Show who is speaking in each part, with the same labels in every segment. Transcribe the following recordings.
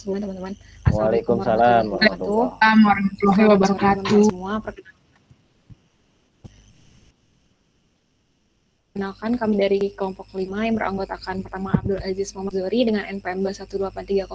Speaker 1: sebelumnya teman-teman.
Speaker 2: Waalaikumsalam
Speaker 3: warahmatullahi wabarakatuh.
Speaker 1: Semua perkenalkan, kami dari kelompok 5 yang beranggotakan pertama Abdul Aziz Muhammad Zohri dengan NPM 2183020,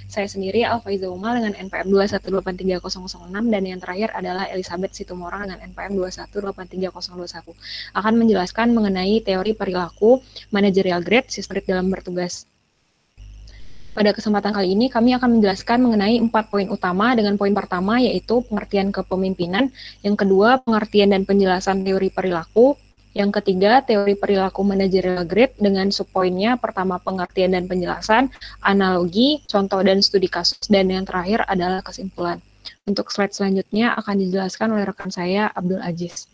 Speaker 1: saya sendiri Alfaiza Umal dengan NPM 2183006, dan yang terakhir adalah Elizabeth Situmorang dengan NPM 2183021 akan menjelaskan mengenai teori perilaku, managerial grade, sistem dalam bertugas. Pada kesempatan kali ini kami akan menjelaskan mengenai 4 poin utama, dengan poin pertama yaitu pengertian kepemimpinan, yang kedua pengertian dan penjelasan teori perilaku, yang ketiga teori perilaku managerial grade dengan subpoinnya pertama pengertian dan penjelasan, analogi, contoh dan studi kasus, dan yang terakhir adalah kesimpulan. Untuk slide selanjutnya akan dijelaskan oleh rekan saya Abdul Aziz.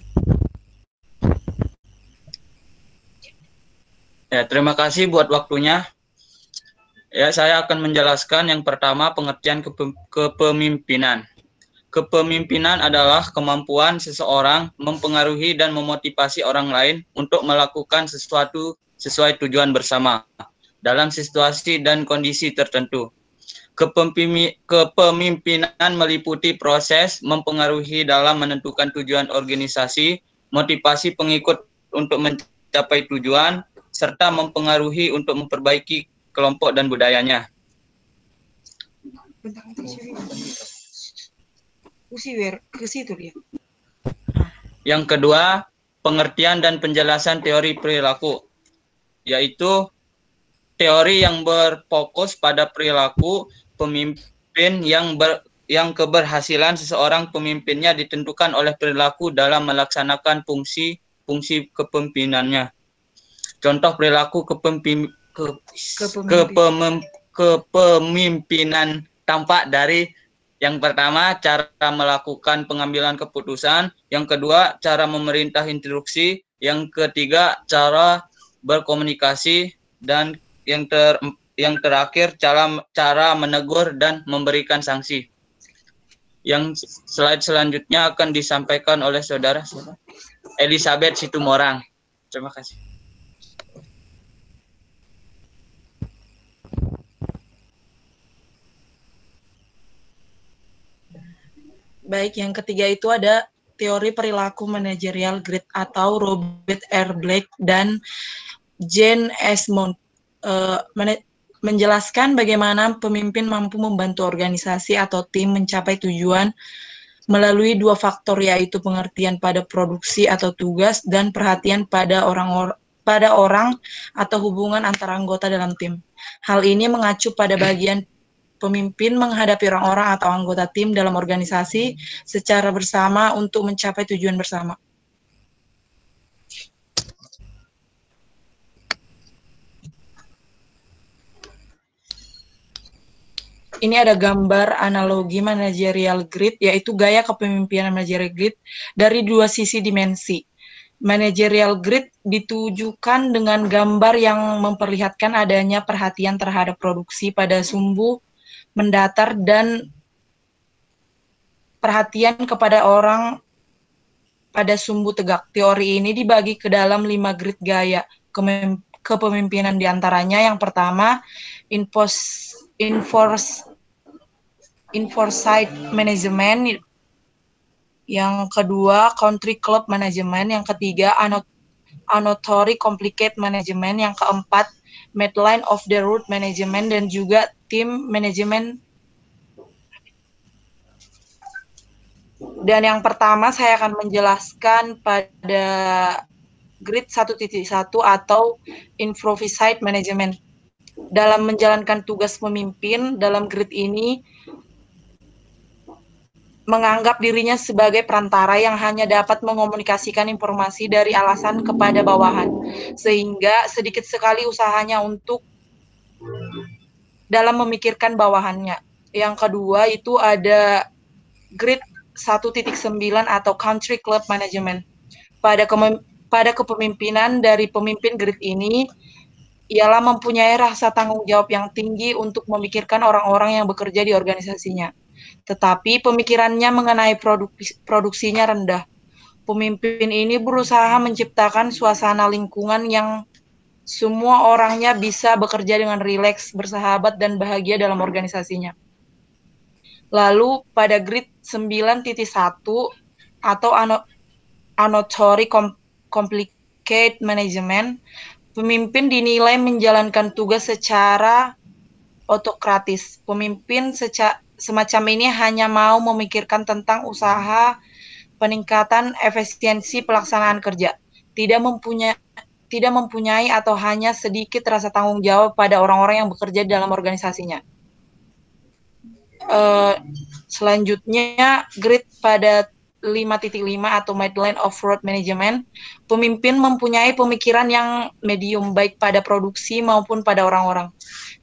Speaker 4: Ya, terima kasih buat waktunya. Ya, saya akan menjelaskan yang pertama pengertian kepemimpinan. Kepemimpinan adalah kemampuan seseorang mempengaruhi dan memotivasi orang lain untuk melakukan sesuatu sesuai tujuan bersama dalam situasi dan kondisi tertentu. Kepemimpinan meliputi proses mempengaruhi dalam menentukan tujuan organisasi, motivasi pengikut untuk mencapai tujuan, serta mempengaruhi untuk memperbaiki kelompok dan budayanya. Yang kedua, pengertian dan penjelasan teori perilaku, yaitu teori yang berfokus pada perilaku pemimpin yang keberhasilan seseorang pemimpinnya ditentukan oleh perilaku dalam melaksanakan fungsi kepemimpinannya. Contoh perilaku kepemimpinan tampak dari yang pertama, cara melakukan pengambilan keputusan, yang kedua, cara memerintah instruksi, yang ketiga, cara berkomunikasi, dan yang terakhir, cara menegur dan memberikan sanksi. Yang slide selanjutnya akan disampaikan oleh saudara Elizabeth Situmorang. Terima kasih.
Speaker 5: Baik, yang ketiga itu ada teori perilaku managerial grade atau Robert R. Blake dan Jane S. Mount, menjelaskan bagaimana pemimpin mampu membantu organisasi atau tim mencapai tujuan melalui dua faktor, yaitu pengertian pada produksi atau tugas dan perhatian pada orang atau hubungan antara anggota dalam tim. Hal ini mengacu pada bagian pemimpin menghadapi orang-orang atau anggota tim dalam organisasi secara bersama untuk mencapai tujuan bersama. Ini ada gambar analogi managerial grid, yaitu gaya kepemimpinan managerial grid dari dua sisi dimensi. Managerial grid ditujukan dengan gambar yang memperlihatkan adanya perhatian terhadap produksi pada sumbu mendatar dan perhatian kepada orang pada sumbu tegak. Teori ini dibagi ke dalam 5 grid gaya kepemimpinan, diantaranya yang pertama Enforced Management, yang kedua Country Club Management, yang ketiga Anatory Complicated Management, yang keempat Midline of the Road Management, dan juga Team Management. Dan yang pertama saya akan menjelaskan pada grid 1.1 atau Improvised Management. Dalam menjalankan tugas pemimpin dalam grid ini menganggap dirinya sebagai perantara yang hanya dapat mengomunikasikan informasi dari atasan kepada bawahan, sehingga sedikit sekali usahanya untuk dalam memikirkan bawahannya. Yang kedua itu ada grid 1.9 atau Country Club Management. Pada kepemimpinan dari pemimpin grid ini ialah mempunyai rasa tanggung jawab yang tinggi untuk memikirkan orang-orang yang bekerja di organisasinya. Tetapi pemikirannya mengenai produksinya rendah. Pemimpin ini berusaha menciptakan suasana lingkungan yang Semua orangnya bisa bekerja dengan rileks, bersahabat, dan bahagia dalam organisasinya. Lalu pada grid 9.1 atau Anatory Complicate Management, pemimpin dinilai menjalankan tugas secara otokratis. Pemimpin semacam ini hanya mau memikirkan tentang usaha peningkatan efisiensi pelaksanaan kerja. Tidak mempunyai atau hanya sedikit rasa tanggung jawab pada orang-orang yang bekerja dalam organisasinya. Selanjutnya, grid pada 5.5 atau Midline of Road Management, pemimpin mempunyai pemikiran yang medium baik pada produksi maupun pada orang-orang.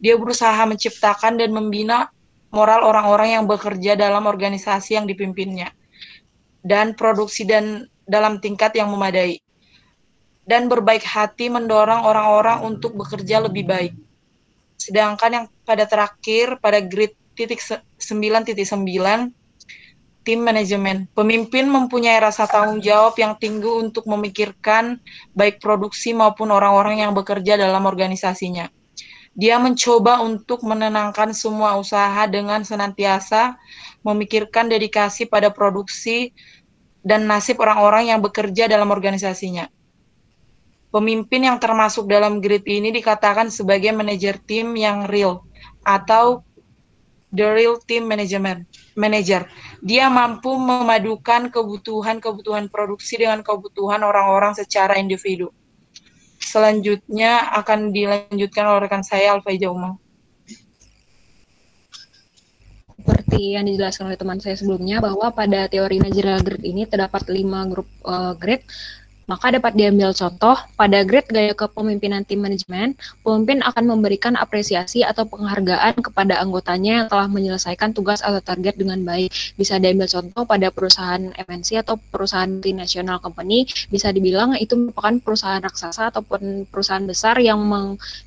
Speaker 5: Dia berusaha menciptakan dan membina moral orang-orang yang bekerja dalam organisasi yang dipimpinnya, dan produksi dan dalam tingkat yang memadai, dan berbaik hati mendorong orang-orang untuk bekerja lebih baik. Sedangkan yang pada terakhir, pada grid 9.9, tim manajemen, pemimpin mempunyai rasa tanggung jawab yang tinggi untuk memikirkan baik produksi maupun orang-orang yang bekerja dalam organisasinya. Dia mencoba untuk menenangkan semua usaha dengan senantiasa memikirkan dedikasi pada produksi dan nasib orang-orang yang bekerja dalam organisasinya. Pemimpin yang termasuk dalam grid ini dikatakan sebagai manajer tim yang real atau the real team manager. Dia mampu memadukan kebutuhan produksi dengan kebutuhan orang-orang secara individu. Selanjutnya akan dilanjutkan oleh rekan saya Alfaiza Umar.
Speaker 1: Seperti yang dijelaskan oleh teman saya sebelumnya, bahwa pada teori managerial grid ini terdapat 5 grup grid. Maka dapat diambil contoh, pada grid gaya kepemimpinan tim manajemen, pemimpin akan memberikan apresiasi atau penghargaan kepada anggotanya yang telah menyelesaikan tugas atau target dengan baik. Bisa diambil contoh pada perusahaan MNC atau perusahaan multinational company, bisa dibilang itu merupakan perusahaan raksasa ataupun perusahaan besar yang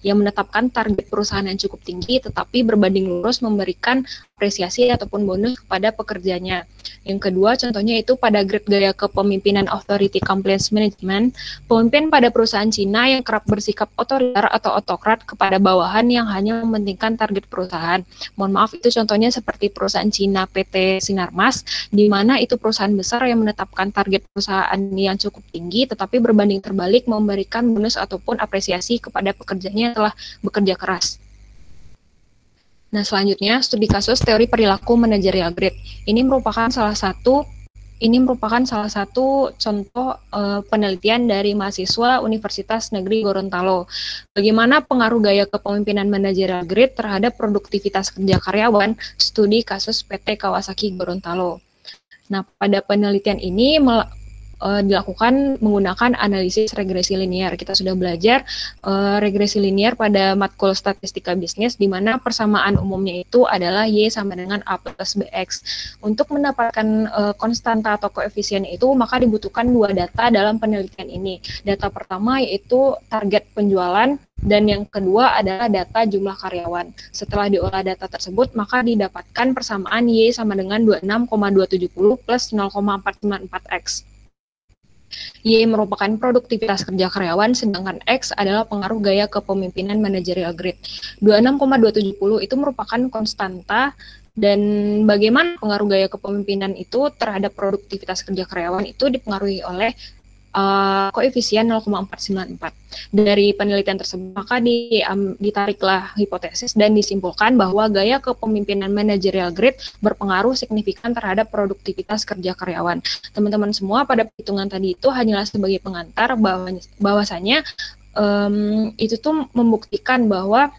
Speaker 1: menetapkan target perusahaan yang cukup tinggi, tetapi berbanding lurus memberikan apresiasi ataupun bonus kepada pekerjanya. Yang kedua, contohnya itu pada grid gaya kepemimpinan authority compliance management, pemimpin pada perusahaan Cina yang kerap bersikap otoriter atau otokrat kepada bawahan yang hanya mementingkan target perusahaan. Mohon maaf, itu contohnya seperti perusahaan Cina PT Sinarmas, di mana itu perusahaan besar yang menetapkan target perusahaan yang cukup tinggi, tetapi berbanding terbalik memberikan bonus ataupun apresiasi kepada pekerjanya yang telah bekerja keras. Nah, selanjutnya studi kasus teori perilaku manajerial grid. Ini merupakan salah satu contoh penelitian dari mahasiswa Universitas Negeri Gorontalo. Bagaimana pengaruh gaya kepemimpinan manajerial grid terhadap produktivitas kerja karyawan, studi kasus PT Kawasaki Gorontalo. Nah, pada penelitian ini dilakukan menggunakan analisis regresi linear. Kita sudah belajar regresi linear pada matkul statistika bisnis, di mana persamaan umumnya itu adalah Y sama dengan A plus BX. Untuk mendapatkan konstanta atau koefisien itu, maka dibutuhkan 2 data dalam penelitian ini. Data pertama yaitu target penjualan, dan yang kedua adalah data jumlah karyawan. Setelah diolah data tersebut, maka didapatkan persamaan Y sama dengan 26,270 plus 0,494X. Y merupakan produktivitas kerja karyawan, sedangkan X adalah pengaruh gaya kepemimpinan manajerial grid. 26,270 itu merupakan konstanta, dan bagaimana pengaruh gaya kepemimpinan itu terhadap produktivitas kerja karyawan itu dipengaruhi oleh koefisien 0,494. Dari penelitian tersebut, maka ditariklah hipotesis dan disimpulkan bahwa gaya kepemimpinan manajerial grid berpengaruh signifikan terhadap produktivitas kerja karyawan. Teman-teman semua, pada perhitungan tadi itu hanyalah sebagai pengantar bahwasanya itu tuh membuktikan bahwa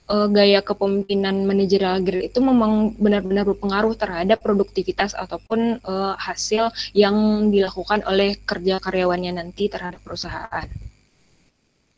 Speaker 1: gaya kepemimpinan manajerial grid itu memang benar-benar berpengaruh terhadap produktivitas ataupun hasil yang dilakukan oleh kerja karyawannya nanti terhadap perusahaan.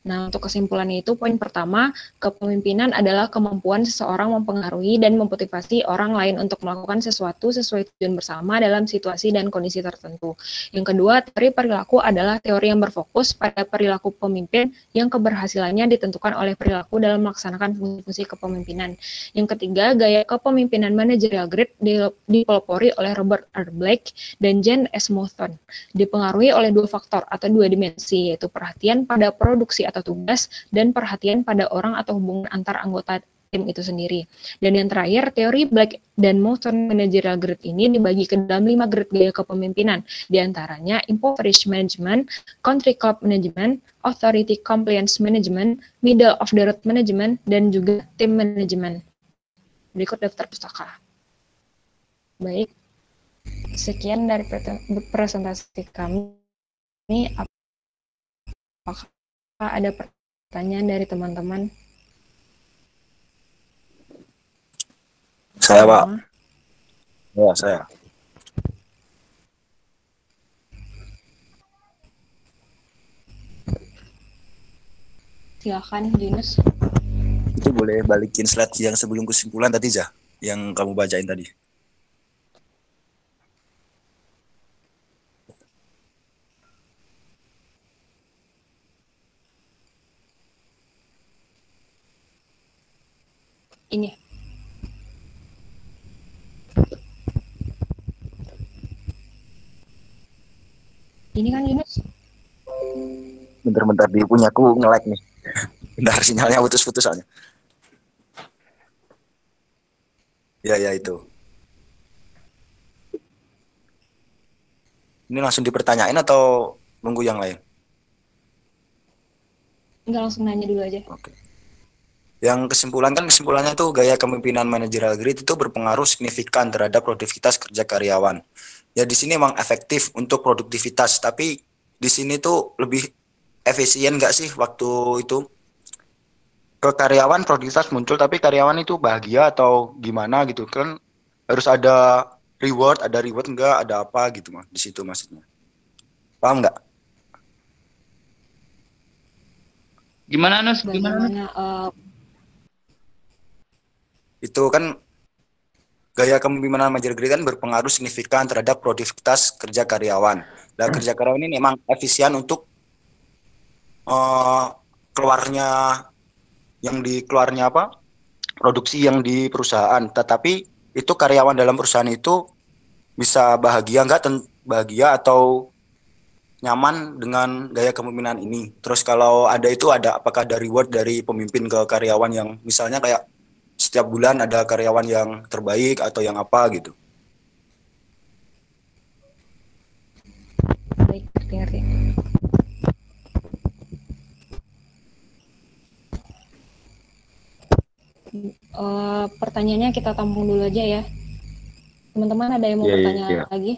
Speaker 1: Nah, untuk kesimpulannya itu, poin pertama, kepemimpinan adalah kemampuan seseorang mempengaruhi dan memotivasi orang lain untuk melakukan sesuatu sesuai tujuan bersama dalam situasi dan kondisi tertentu. Yang kedua, teori perilaku adalah teori yang berfokus pada perilaku pemimpin yang keberhasilannya ditentukan oleh perilaku dalam melaksanakan fungsi-fungsi kepemimpinan. Yang ketiga, gaya kepemimpinan managerial grid dipelopori oleh Robert R. Blake dan Jen S. Moulton. Dipengaruhi oleh dua faktor atau dua dimensi, yaitu perhatian pada produksi atau tugas dan perhatian pada orang atau hubungan antar anggota tim itu sendiri. Dan yang terakhir, teori Blake dan Moulton managerial grid ini dibagi ke dalam 5 grid gaya kepemimpinan, di antaranya impoverished management, country club management, authority compliance management, middle of the road management, dan juga team management. Berikut daftar pustaka. Baik, sekian dari presentasi kami. Ini apakah ada pertanyaan dari teman-teman?
Speaker 2: Saya, Pak. Ya, saya.
Speaker 1: Silakan, Yunus.
Speaker 2: Itu boleh balikin slide yang sebelum kesimpulan tadi, Jah, yang kamu bacain tadi.
Speaker 1: Ini. Ini kan Yunus.
Speaker 2: Bentar-bentar, di punyaku nge-lag nih. Bentar, sinyalnya putus-putus soalnya. Ya, itu. Ini langsung dipertanyain atau nunggu yang lain?
Speaker 1: Enggak, langsung nanya dulu aja.
Speaker 2: Oke. Yang kesimpulannya itu gaya kepemimpinan managerial grid itu berpengaruh signifikan terhadap produktivitas kerja karyawan. Ya di sini memang efektif untuk produktivitas, tapi di sini tuh lebih efisien nggak sih waktu itu ke karyawan produktivitas muncul, tapi karyawan itu bahagia atau gimana gitu kan, harus ada reward enggak, ada apa gitu mah di situ maksudnya. Paham nggak?
Speaker 4: Gimana, Nus?
Speaker 1: Bagaimana
Speaker 2: Itu kan gaya kepemimpinan managerial grid kan berpengaruh signifikan terhadap produktivitas kerja karyawan. Dan kerja karyawan ini memang efisien untuk keluarnya produksi yang di perusahaan. Tetapi itu karyawan dalam perusahaan itu bisa bahagia bahagia atau nyaman dengan gaya kepemimpinan ini. Terus kalau ada apakah ada reward dari pemimpin ke karyawan yang misalnya kayak setiap bulan ada karyawan yang terbaik atau yang apa gitu.
Speaker 1: Baik, ngerti. Pertanyaannya kita tampung dulu aja ya. Teman-teman ada yang mau bertanya lagi?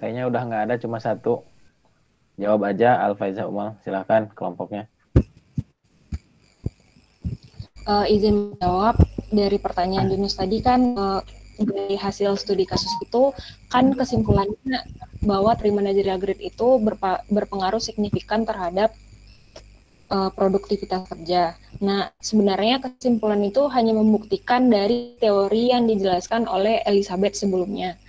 Speaker 6: Kayaknya udah nggak ada, cuma satu. Jawab aja, Al-Faiza Umal. Silahkan kelompoknya.
Speaker 1: Izin menjawab dari pertanyaan Yunus tadi kan, dari hasil studi kasus itu kan kesimpulannya bahwa teori managerial grid itu berpengaruh signifikan terhadap produktivitas kerja. Nah, sebenarnya kesimpulan itu hanya membuktikan dari teori yang dijelaskan oleh Elizabeth sebelumnya.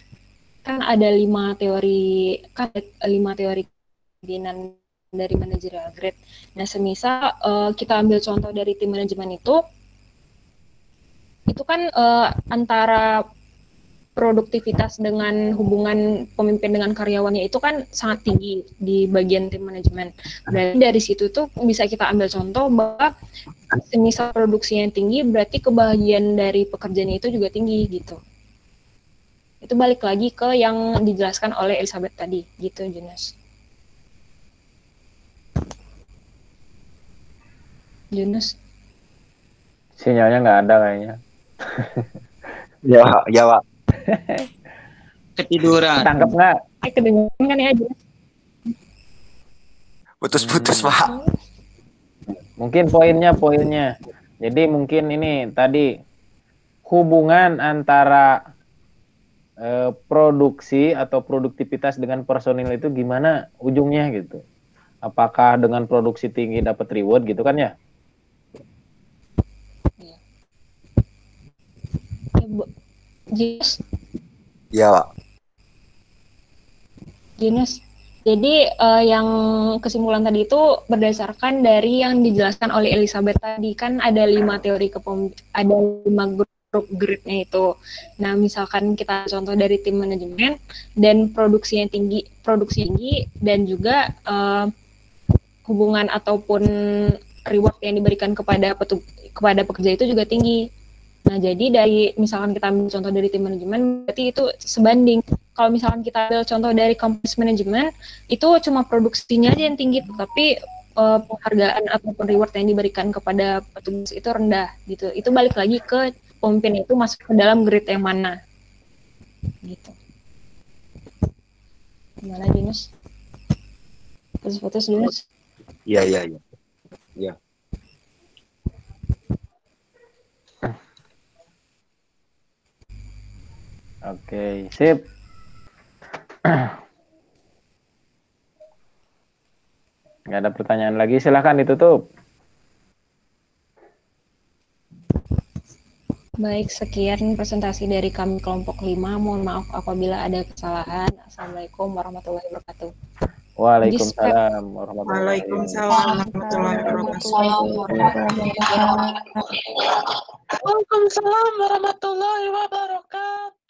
Speaker 1: Kan ada 5 teori kepemimpinan dari managerial grid. Nah, semisal kita ambil contoh dari tim manajemen itu kan antara produktivitas dengan hubungan pemimpin dengan karyawannya itu kan sangat tinggi di bagian tim manajemen. Berarti dari situ tuh bisa kita ambil contoh bahwa semisal produksinya tinggi, berarti kebahagiaan dari pekerjaannya itu juga tinggi gitu. Itu balik lagi ke yang dijelaskan oleh Elizabeth tadi, gitu, Yunus. Yunus?
Speaker 6: Sinyalnya nggak ada kayaknya.
Speaker 2: Ya, Pak.
Speaker 4: Ketiduran.
Speaker 6: Tangkap nggak?
Speaker 1: Kedengeran kan ya, Yunus?
Speaker 2: Putus-putus, Pak.
Speaker 6: Mungkin poinnya. Jadi mungkin ini tadi hubungan antara produksi atau produktivitas dengan personil itu gimana ujungnya gitu. Apakah dengan produksi tinggi dapat reward gitu kan ya?
Speaker 1: Jinus.
Speaker 2: Ya, Pak.
Speaker 1: Jinus. Jadi yang kesimpulan tadi itu berdasarkan dari yang dijelaskan oleh Elizabeth tadi, kan ada 5 teori ada 5 grup grid-nya itu. Nah, misalkan kita contoh dari tim manajemen dan produksi tinggi dan juga hubungan ataupun reward yang diberikan kepada pekerja itu juga tinggi. Nah, jadi dari misalkan kita ambil contoh dari tim manajemen, berarti itu sebanding. Kalau misalkan kita ambil contoh dari complex manajemen, itu cuma produksinya aja yang tinggi, tapi penghargaan ataupun reward yang diberikan kepada petugas itu rendah gitu. Itu balik lagi ke pemimpin itu masuk ke dalam grid yang mana. Gitu. Gimana, Jinus? Putus-putus, Jinus?
Speaker 2: Iya.
Speaker 6: Oke, sip. Nggak ada pertanyaan lagi, silahkan ditutup.
Speaker 1: Baik, sekian presentasi dari kami kelompok 5. Mohon maaf apabila ada kesalahan. Assalamualaikum warahmatullahi wabarakatuh.
Speaker 6: Waalaikumsalam warahmatullahi
Speaker 5: Waalaikumsalam warahmatullahi wabarakatuh.